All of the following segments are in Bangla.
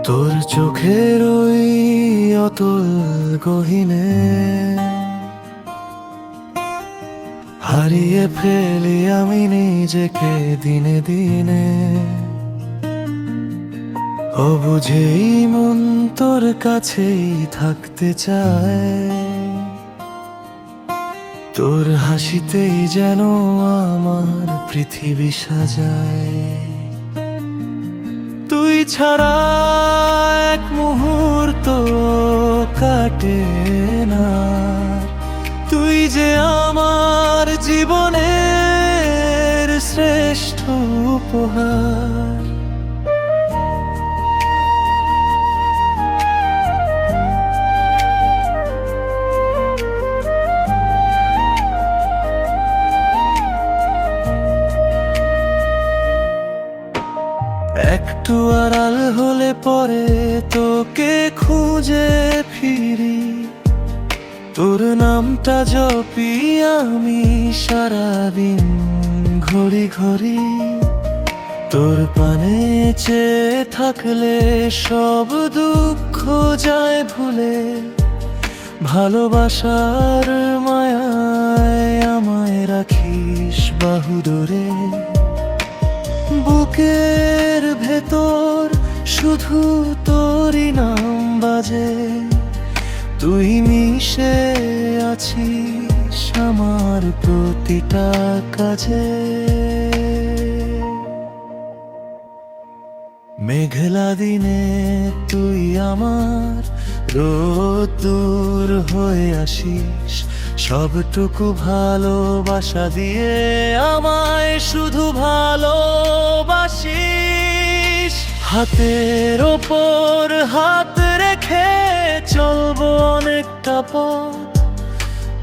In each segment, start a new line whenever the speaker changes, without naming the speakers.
তোর চোখের ওই অতল গহীনে হারিয়ে ফেলি আমি নিজেকে দিনে দিনে। অবুঝেই মন তোর কাছেই থাকতে চায়, তোর হাসিতেই যেন আমার পৃথিবী সাজায়। তুই ছাড়া এক মুহূর্ত কাটে না, তুই যে আমার জীবনের শ্রেষ্ঠ উপহার। একটু আড়াল হলে পরে তোকে খুঁজে ফিরি, তোর নামটা জপি আমি সারাদিন ঘড়ি ঘড়ি। তোর পানে চেয়ে থাকলে সব দুঃখ যায় ভুলে, ভালোবাসার মায়ায় আমায় রাখিস বাহুডোরে। বুকের ভেতর শুধু তোরই নাম বাজে, তুই মিশে আছিস আমার প্রতিটা কাজে। মেঘলা দিনে তুই আমার রোদ্দুর হয়ে আসিস, সবটুকু ভালোবাসা দিয়ে আমায় শুধু ভালোবাসিস। হাতের ওপর হাত রেখে চলবো অনেকটা পথ,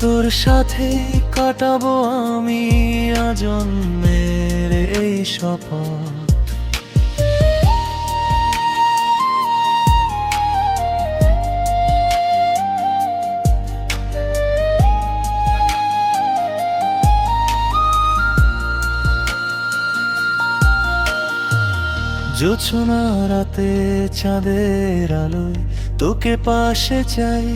তোর সাথে কাটাবো আমি আজন্মের এই শপথ। জোছনা রাতে চাঁদের আলোয় তোকে পাশে চাই,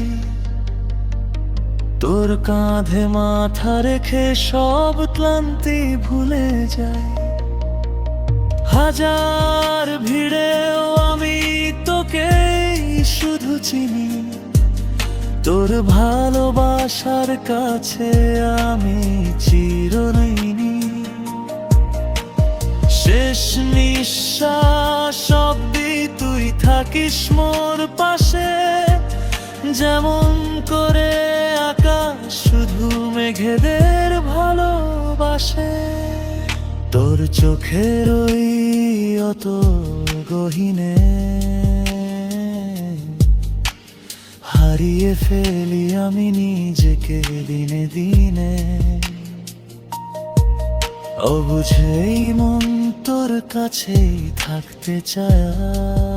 তোর কাঁধে মাথা রেখে সব ক্লান্তি ভুলে যাই। হাজার ভিড়েও আমি তোকে শুধু চিনি, তোর ভালোবাসার কাছে আমি চিরঋণী। শেষ নিঃশ্বাস অব্দি তুই থাকিস মোর পাশে, যেমন করে আকাশ শুধু মেঘেদের ভালোবাসে। তোর চোখের ওই অতল গহীনে হারিয়ে ফেলি আমি নিজেকে দিনে দিনে। অবুঝেই মন তোর কাছেই থাকতে চায়।